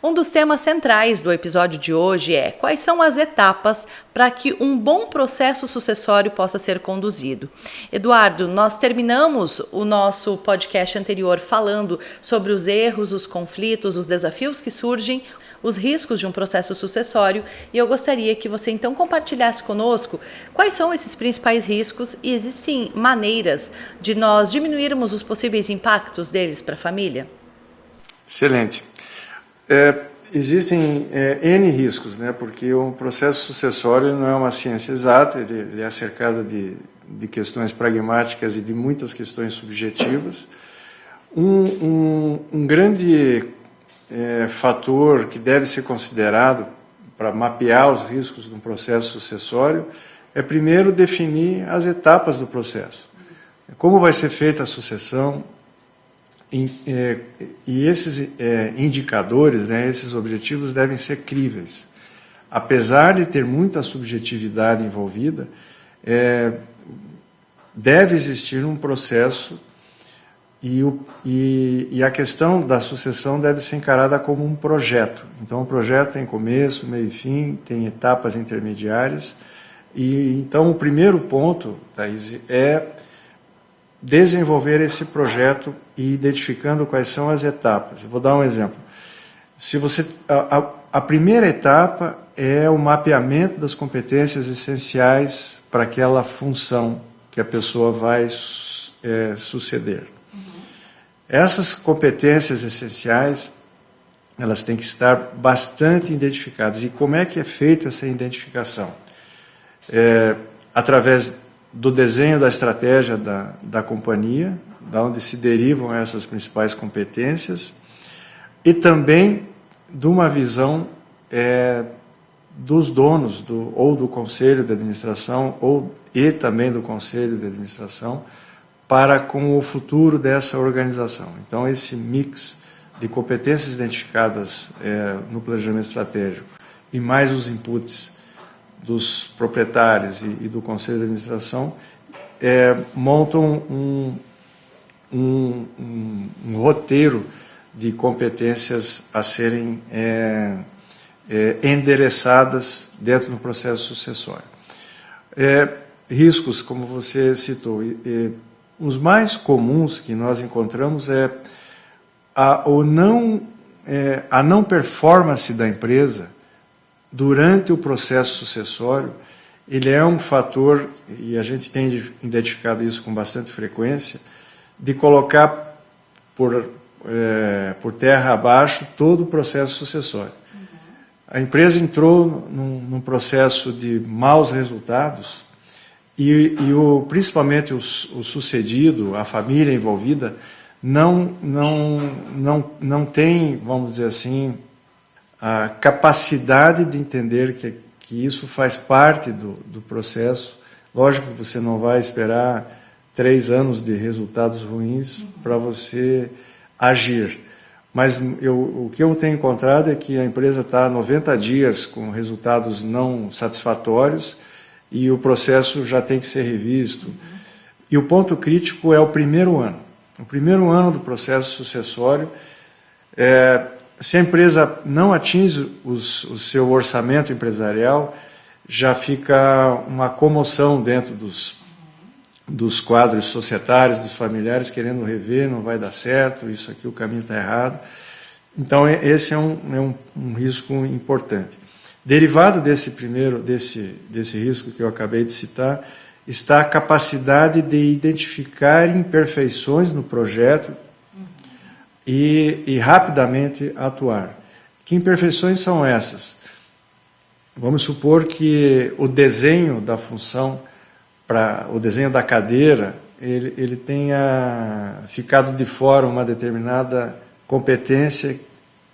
Um dos temas centrais do episódio de hoje é quais são as etapas para que um bom processo sucessório possa ser conduzido. Eduardo, nós terminamos o nosso podcast anterior falando sobre os erros, os conflitos, os desafios que surgem, os riscos de um processo sucessório, e eu gostaria que você então compartilhasse conosco quais são esses principais riscos e existem maneiras de nós diminuirmos os possíveis impactos deles para a família? Excelente. Existem N riscos, né? Porque um processo sucessório não é uma ciência exata, ele é cercado de questões pragmáticas e de muitas questões subjetivas. Um grande fator que deve ser considerado para mapear os riscos de um processo sucessório é primeiro definir as etapas do processo. Como vai ser feita a sucessão e esses indicadores, né, esses objetivos devem ser críveis. Apesar de ter muita subjetividade envolvida, deve existir um processo e a questão da sucessão deve ser encarada como um projeto. Então, o projeto tem começo, meio e fim, tem etapas intermediárias. E então, o primeiro ponto, Thaís, é desenvolver esse projeto e identificando quais são as etapas. Eu vou dar um exemplo. Se você, a primeira etapa é o mapeamento das competências essenciais para aquela função que a pessoa vai suceder. Essas competências essenciais, elas têm que estar bastante identificadas. E como é que é feita essa identificação? Através do desenho da estratégia da companhia, da onde se derivam essas principais competências, e também de uma visão dos donos, ou do conselho de administração, e também do conselho de administração, para com o futuro dessa organização. Então, esse mix de competências identificadas no planejamento estratégico e mais os inputs dos proprietários e do conselho de administração montam um roteiro de competências a serem endereçadas dentro do processo sucessório. Riscos, como você citou, os mais comuns que nós encontramos a não performance da empresa durante o processo sucessório. Ele é um fator, e a gente tem identificado isso com bastante frequência, de colocar por terra abaixo todo o processo sucessório. A empresa entrou num processo de maus resultados principalmente o sucedido, a família envolvida, não tem, vamos dizer assim, a capacidade de entender que isso faz parte do processo. Lógico que você não vai esperar 3 anos de resultados ruins para você agir. Mas o que eu tenho encontrado é que a empresa está há 90 dias com resultados não satisfatórios e o processo já tem que ser revisto. E o ponto crítico é o primeiro ano. O primeiro ano do processo sucessório, se a empresa não atinge o seu orçamento empresarial, já fica uma comoção dentro dos quadros societários, dos familiares, querendo rever, não vai dar certo, isso aqui, o caminho está errado. Então, esse é um risco importante. Derivado desse risco que eu acabei de citar, está a capacidade de identificar imperfeições no projeto e rapidamente atuar. Que imperfeições são essas? Vamos supor que o desenho da função, o desenho da cadeira, ele tenha ficado de fora uma determinada competência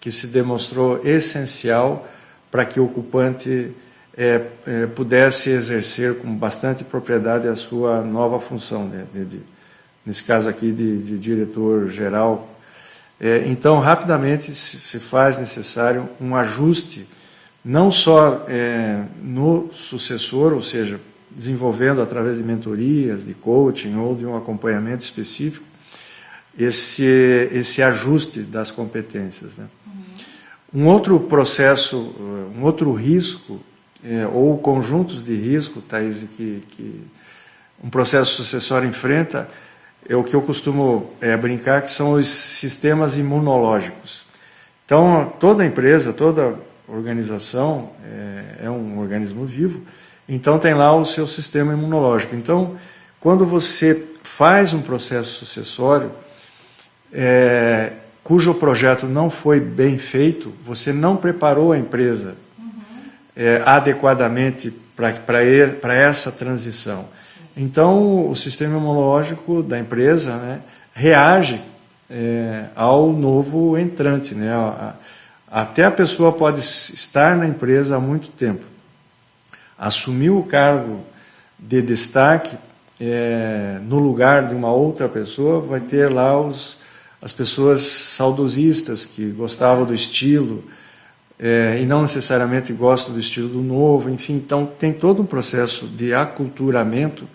que se demonstrou essencial para que o ocupante pudesse exercer com bastante propriedade a sua nova função, né, nesse caso aqui de diretor-geral. Então, rapidamente se faz necessário um ajuste, não só no sucessor, ou seja, desenvolvendo através de mentorias, de coaching ou de um acompanhamento específico, esse ajuste das competências, né? Um outro processo, um outro risco, ou conjuntos de risco, Thaís, que um processo sucessório enfrenta, é o que eu costumo brincar, que são os sistemas imunológicos. Então, toda empresa, toda organização é um organismo vivo, então tem lá o seu sistema imunológico. Então, quando você faz um processo sucessório, cujo projeto não foi bem feito, você não preparou a empresa adequadamente para essa transição. Então, o sistema imunológico da empresa, né, reage ao novo entrante. Né? Até a pessoa pode estar na empresa há muito tempo, assumiu o cargo de destaque no lugar de uma outra pessoa, vai ter lá as pessoas saudosistas que gostavam do estilo e não necessariamente gostam do estilo do novo, enfim, então tem todo um processo de aculturamento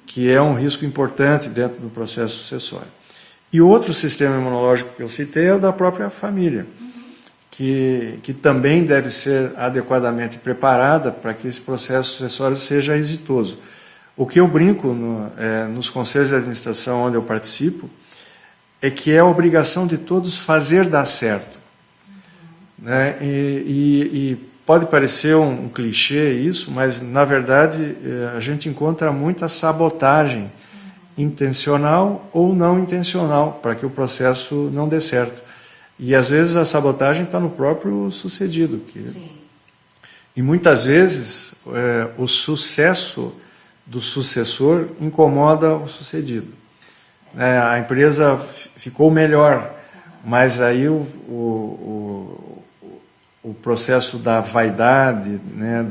que é um risco importante dentro do processo sucessório. E outro sistema imunológico que eu citei é o da própria família, que também deve ser adequadamente preparada para que esse processo sucessório seja exitoso. O que eu brinco nos conselhos de administração onde eu participo é que é a obrigação de todos fazer dar certo. Né? E pode parecer um clichê isso, mas na verdade a gente encontra muita sabotagem intencional ou não intencional para que o processo não dê certo. E às vezes a sabotagem está no próprio sucedido. E muitas vezes o sucesso do sucessor incomoda o sucedido. A empresa ficou melhor, mas aí o processo da vaidade, né,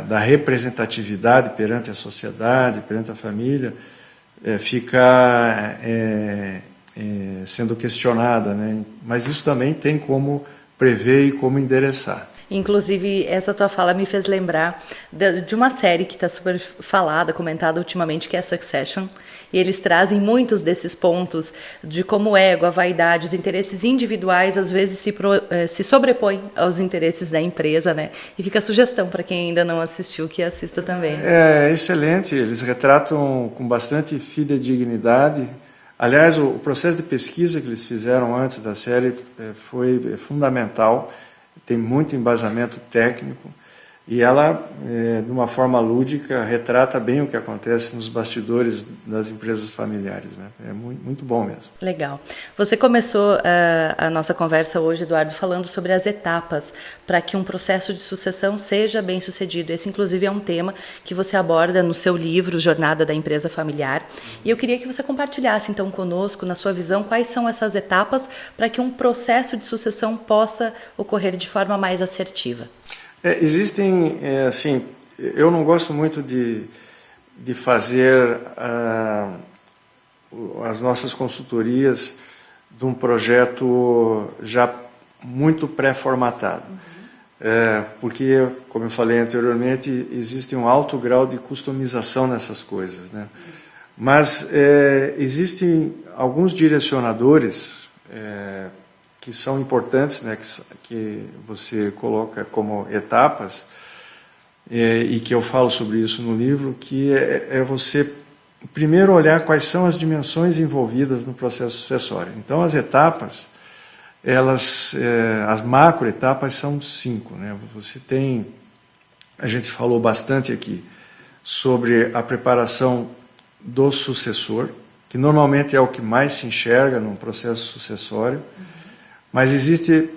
da representatividade perante a sociedade, perante a família, fica sendo questionada, né? Mas isso também tem como prever e como endereçar. Inclusive, essa tua fala me fez lembrar de uma série que está super falada, comentada ultimamente, que é Succession. E eles trazem muitos desses pontos de como o ego, a vaidade, os interesses individuais, às vezes se sobrepõem aos interesses da empresa, né? E fica a sugestão para quem ainda não assistiu, que assista também. É excelente, eles retratam com bastante fidedignidade. Aliás, o processo de pesquisa que eles fizeram antes da série foi fundamental. Tem muito embasamento técnico e ela, de uma forma lúdica, retrata bem o que acontece nos bastidores das empresas familiares. Né? É muito bom mesmo. Legal. Você começou a nossa conversa hoje, Eduardo, falando sobre as etapas para que um processo de sucessão seja bem sucedido. Esse, inclusive, é um tema que você aborda no seu livro, Jornada da Empresa Familiar. E eu queria que você compartilhasse, então, conosco, na sua visão, quais são essas etapas para que um processo de sucessão possa ocorrer de forma mais assertiva. Existem, assim, eu não gosto muito de fazer as nossas consultorias de um projeto já muito pré-formatado. Porque, como eu falei anteriormente, existe um alto grau de customização nessas coisas, né? Mas existem alguns direcionadores que são importantes, né, que você coloca como etapas, e que eu falo sobre isso no livro, que é você primeiro olhar quais são as dimensões envolvidas no processo sucessório. Então, as etapas, as macroetapas são 5. Né? Você tem, a gente falou bastante aqui, sobre a preparação do sucessor, que normalmente é o que mais se enxerga num processo sucessório. Mas existe,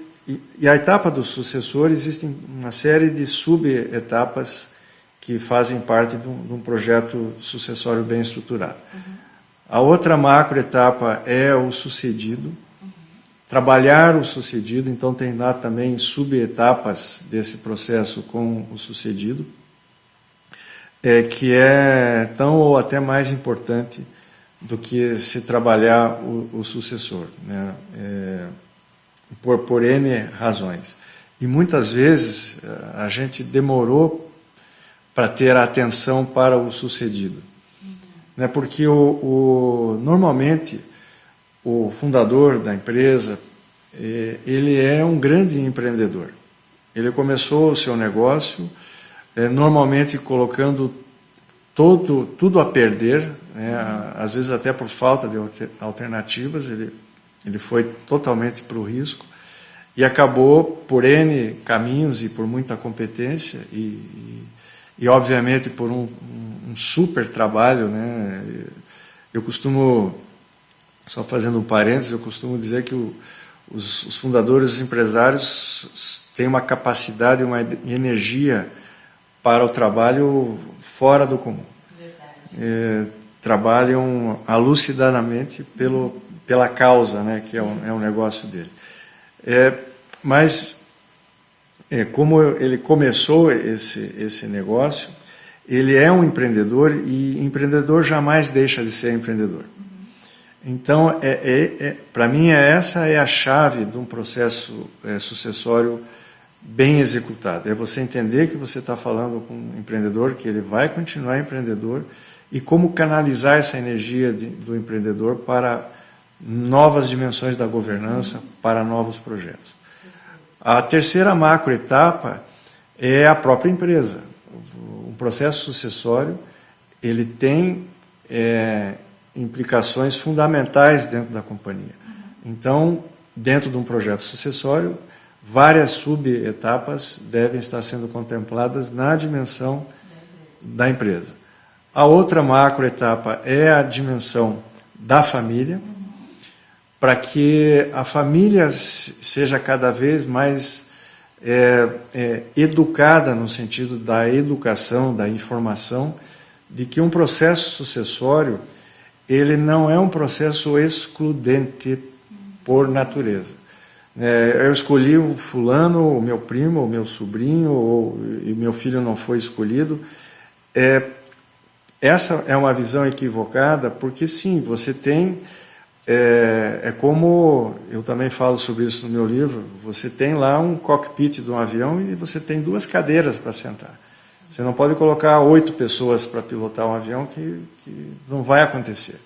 e a etapa do sucessor, existem uma série de subetapas que fazem parte de um projeto sucessório bem estruturado. A outra macroetapa é o sucedido, trabalhar o sucedido, então tem lá também subetapas desse processo com o sucedido, que é tão ou até mais importante do que se trabalhar o sucessor, né? Por N razões. E muitas vezes a gente demorou para ter a atenção para o sucedido. Né? Porque normalmente o fundador da empresa, ele é um grande empreendedor. Ele começou o seu negócio, normalmente colocando tudo a perder, né? Às vezes até por falta de alternativas, ele foi totalmente para o risco e acabou por N caminhos e por muita competência e obviamente por um super trabalho, né? Eu costumo, só fazendo um parênteses, eu costumo dizer que os fundadores, os empresários têm uma capacidade, uma energia para o trabalho fora do comum. Trabalham alucinadamente pela causa, né, que é o negócio dele. Mas, como ele começou esse negócio, ele é um empreendedor e empreendedor jamais deixa de ser empreendedor. Então, para mim, essa é a chave de um processo sucessório bem executado. É você entender que você está falando com um empreendedor, que ele vai continuar empreendedor, e como canalizar essa energia do empreendedor para novas dimensões da governança, para novos projetos. A terceira macroetapa é a própria empresa. Um processo sucessório, ele tem implicações fundamentais dentro da companhia. Então, dentro de um projeto sucessório, várias subetapas devem estar sendo contempladas na dimensão da empresa. A outra macroetapa é a dimensão da família, para que a família seja cada vez mais educada no sentido da educação, da informação, de que um processo sucessório ele não é um processo excludente por natureza. Eu escolhi o fulano, o meu primo, o meu sobrinho, e meu filho não foi escolhido. Essa é uma visão equivocada, porque sim, você tem, como eu também falo sobre isso no meu livro, você tem lá um cockpit de um avião e você tem 2 cadeiras para sentar. Você não pode colocar 8 pessoas para pilotar um avião, que não vai acontecer.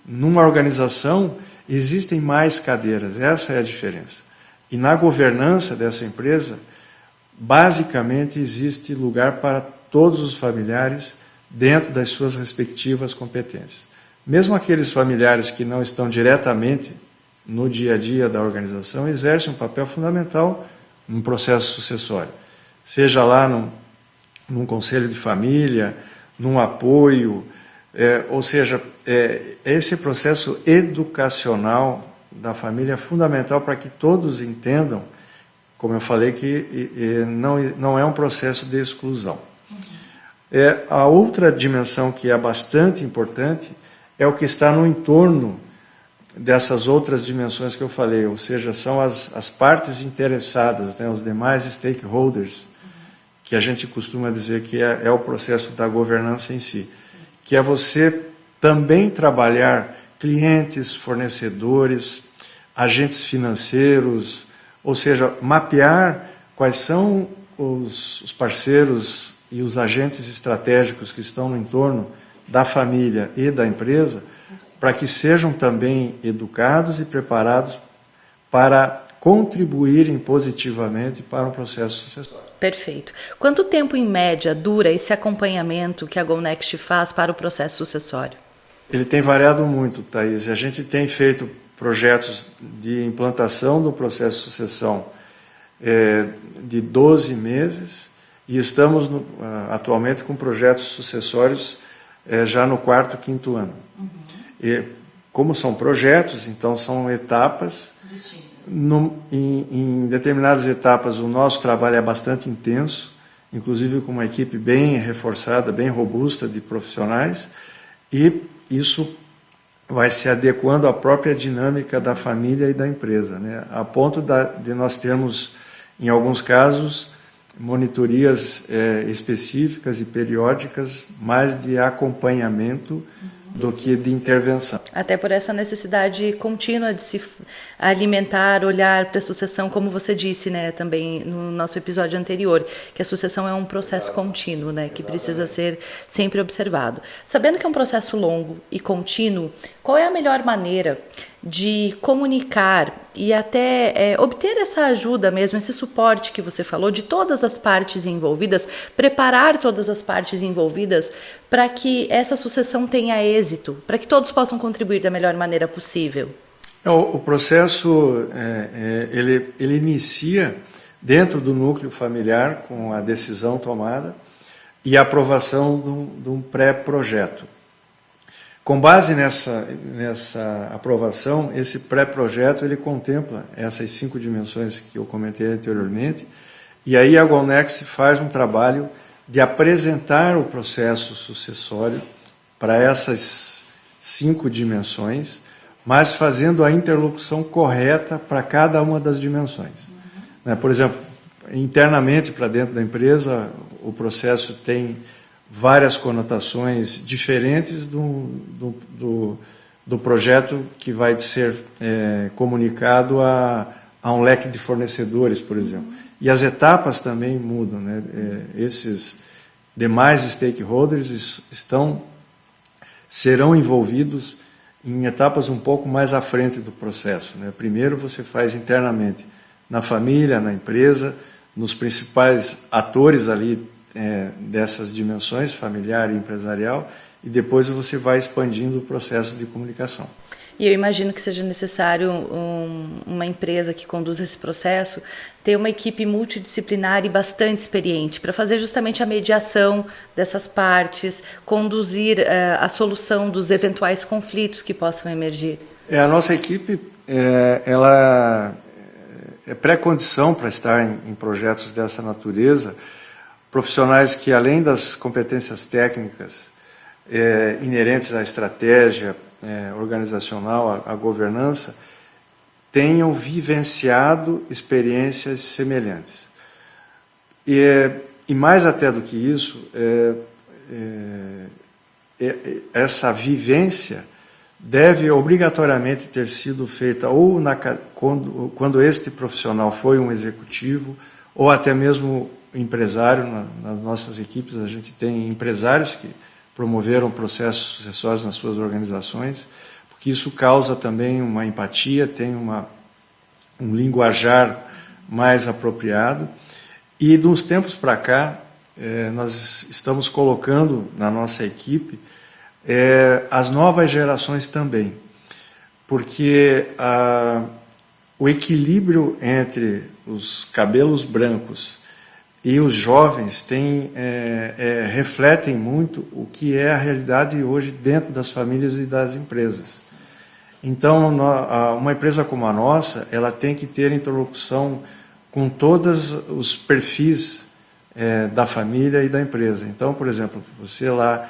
Numa organização, existem mais cadeiras, essa é a diferença. E na governança dessa empresa, basicamente existe lugar para todos os familiares dentro das suas respectivas competências. Mesmo aqueles familiares que não estão diretamente no dia a dia da organização, exercem um papel fundamental no processo sucessório. Seja lá num conselho de família, num apoio, ou seja, esse processo educacional da família é fundamental para que todos entendam, como eu falei, que não é um processo de exclusão. A outra dimensão que é bastante importante é o que está no entorno dessas outras dimensões que eu falei, ou seja, são as partes interessadas, né, os demais stakeholders, que a gente costuma dizer que é o processo da governança em si, que é você também trabalhar clientes, fornecedores, agentes financeiros, ou seja, mapear quais são os parceiros e os agentes estratégicos que estão no entorno da família e da empresa, para que sejam também educados e preparados para contribuírem positivamente para um processo sucessório. Perfeito. Quanto tempo, em média, dura esse acompanhamento que a GoNext faz para o processo sucessório? Ele tem variado muito, Thaís. A gente tem feito projetos de implantação do processo de sucessão de 12 meses, e estamos atualmente com projetos sucessórios já no 4º, 5º ano. E, como são projetos, então são etapas. Em determinadas etapas o nosso trabalho é bastante intenso, inclusive com uma equipe bem reforçada, bem robusta de profissionais, e isso vai se adequando à própria dinâmica da família e da empresa, né? A ponto de nós termos, em alguns casos, monitorias específicas e periódicas, mais de acompanhamento do que de intervenção. Até por essa necessidade contínua de se alimentar, olhar para a sucessão, como você disse, né, também no nosso episódio anterior, que a sucessão é um processo contínuo, né, que precisa ser sempre observado. Sabendo que é um processo longo e contínuo, Qual é a melhor maneira de comunicar e até obter essa ajuda mesmo, esse suporte que você falou de todas as partes envolvidas, preparar todas as partes envolvidas para que essa sucessão tenha êxito, para que todos possam contribuir da melhor maneira possível? O processo ele inicia dentro do núcleo familiar com a decisão tomada e a aprovação de um pré-projeto. Com base nessa aprovação, esse pré-projeto ele contempla essas 5 dimensões que eu comentei anteriormente, e aí a GoNext faz um trabalho de apresentar o processo sucessório para essas 5 dimensões, mas fazendo a interlocução correta para cada uma das dimensões. Por exemplo, internamente para dentro da empresa, o processo tem várias conotações diferentes do projeto que vai ser comunicado a um leque de fornecedores, por exemplo. E as etapas também mudam, né? Esses demais stakeholders serão envolvidos em etapas um pouco mais à frente do processo, né? Primeiro você faz internamente na família, na empresa, nos principais atores ali dessas dimensões, familiar e empresarial, e depois você vai expandindo o processo de comunicação. E eu imagino que seja necessário uma empresa que conduza esse processo ter uma equipe multidisciplinar e bastante experiente para fazer justamente a mediação dessas partes, conduzir a solução dos eventuais conflitos que possam emergir. A nossa equipe ela é pré-condição para estar em projetos dessa natureza, profissionais que, além das competências técnicas inerentes à estratégia organizacional, à governança, tenham vivenciado experiências semelhantes. E mais até do que isso, essa vivência deve obrigatoriamente ter sido feita ou quando este profissional foi um executivo ou até mesmo empresário. Nas nossas equipes a gente tem empresários que promoveram processos sucessórios nas suas organizações, porque isso causa também uma empatia, tem um linguajar mais apropriado. E de uns tempos para cá, nós estamos colocando na nossa equipe as novas gerações também, porque o equilíbrio entre os cabelos brancos e os jovens refletem muito o que é a realidade hoje dentro das famílias e das empresas. Então, uma empresa como a nossa, ela tem que ter interlocução com todos os perfis da família e da empresa. Então, por exemplo, você lá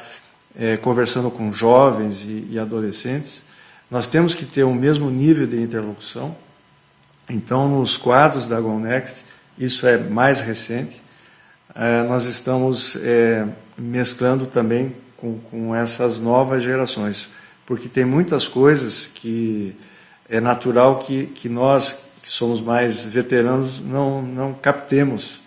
conversando com jovens e adolescentes, nós temos que ter o mesmo nível de interlocução. Então, nos quadros da GoNext, isso é mais recente, nós estamos mesclando também com essas novas gerações, porque tem muitas coisas que é natural que nós, que somos mais veteranos, não captemos.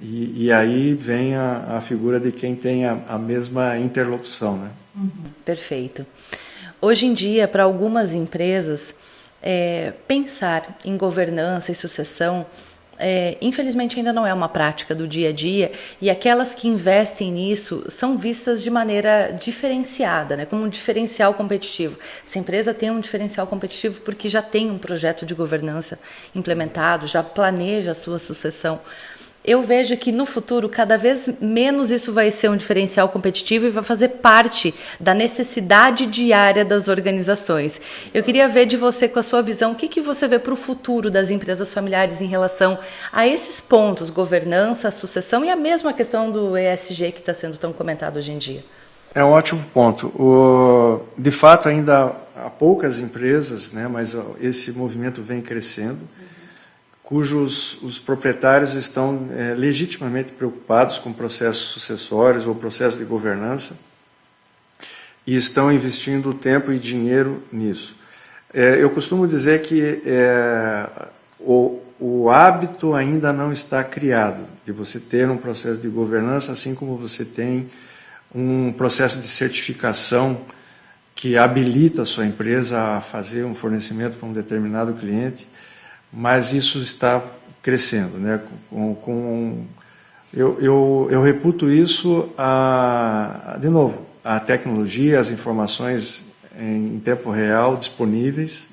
E aí vem a figura de quem tem a mesma interlocução, né? Perfeito. Hoje em dia, para algumas empresas, pensar em governança e sucessão, infelizmente ainda não é uma prática do dia a dia, e aquelas que investem nisso são vistas de maneira diferenciada, né, como um diferencial competitivo. Essa empresa tem um diferencial competitivo porque já tem um projeto de governança implementado, já planeja a sua sucessão. Eu vejo que no futuro, cada vez menos isso vai ser um diferencial competitivo e vai fazer parte da necessidade diária das organizações. Eu queria ver de você, com a sua visão, o que você vê para o futuro das empresas familiares em relação a esses pontos, governança, sucessão e a mesma questão do ESG que está sendo tão comentado hoje em dia. É um ótimo ponto. De fato, ainda há poucas empresas, né, mas esse movimento vem crescendo, cujos os proprietários estão legitimamente preocupados com processos sucessórios ou processo de governança e estão investindo tempo e dinheiro nisso. Eu costumo dizer que o hábito ainda não está criado de você ter um processo de governança, assim como você tem um processo de certificação que habilita a sua empresa a fazer um fornecimento para um determinado cliente, mas isso está crescendo, né? Eu reputo isso de novo, a tecnologia, as informações em tempo real disponíveis,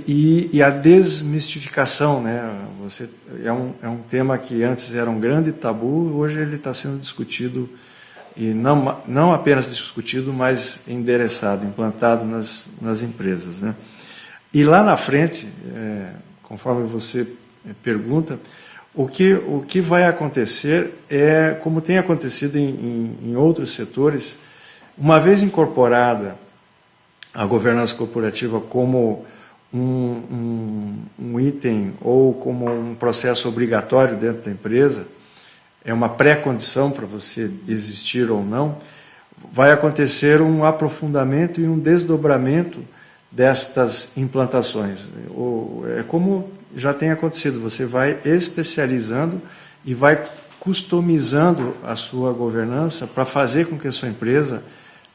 e a desmistificação, né? É um tema que antes era um grande tabu, hoje ele está sendo discutido, e não apenas discutido, mas endereçado, implantado nas empresas, né? E lá na frente, conforme você pergunta, o que vai acontecer é, como tem acontecido em outros setores, uma vez incorporada a governança corporativa como um item ou como um processo obrigatório dentro da empresa, é uma pré-condição para você existir ou não, vai acontecer um aprofundamento e um desdobramento destas implantações. É como já tem acontecido, você vai especializando e vai customizando a sua governança para fazer com que a sua empresa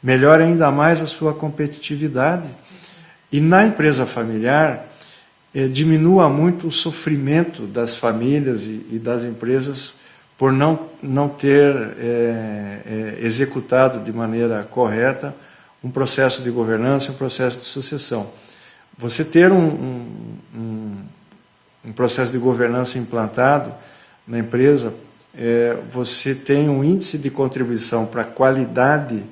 melhore ainda mais a sua competitividade. E na empresa familiar, diminua muito o sofrimento das famílias e das empresas por não ter executado de maneira correta um processo de governança, um processo de sucessão. Você ter um processo de governança implantado na empresa, você tem um índice de contribuição para a qualidade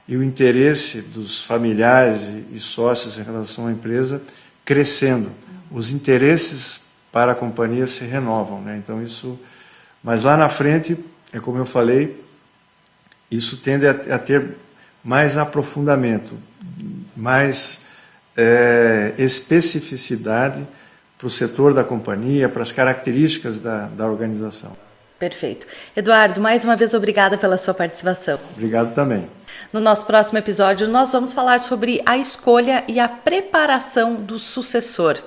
e o interesse dos familiares e sócios em relação à empresa crescendo. Os interesses para a companhia se renovam, né? Então mas lá na frente, como eu falei, isso tende a ter mais aprofundamento, mais especificidade para o setor da companhia, para as características da organização. Perfeito. Eduardo, mais uma vez obrigada pela sua participação. Obrigado também. No nosso próximo episódio, nós vamos falar sobre a escolha e a preparação do sucessor.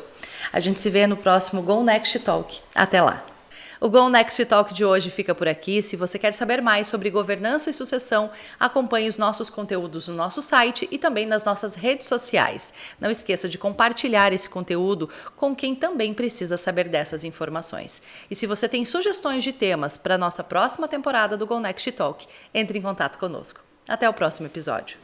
A gente se vê no próximo Go Next Talk. Até lá! O Go Next Talk de hoje fica por aqui. Se você quer saber mais sobre governança e sucessão, acompanhe os nossos conteúdos no nosso site e também nas nossas redes sociais. Não esqueça de compartilhar esse conteúdo com quem também precisa saber dessas informações. E se você tem sugestões de temas para a nossa próxima temporada do Go Next Talk, entre em contato conosco. Até o próximo episódio.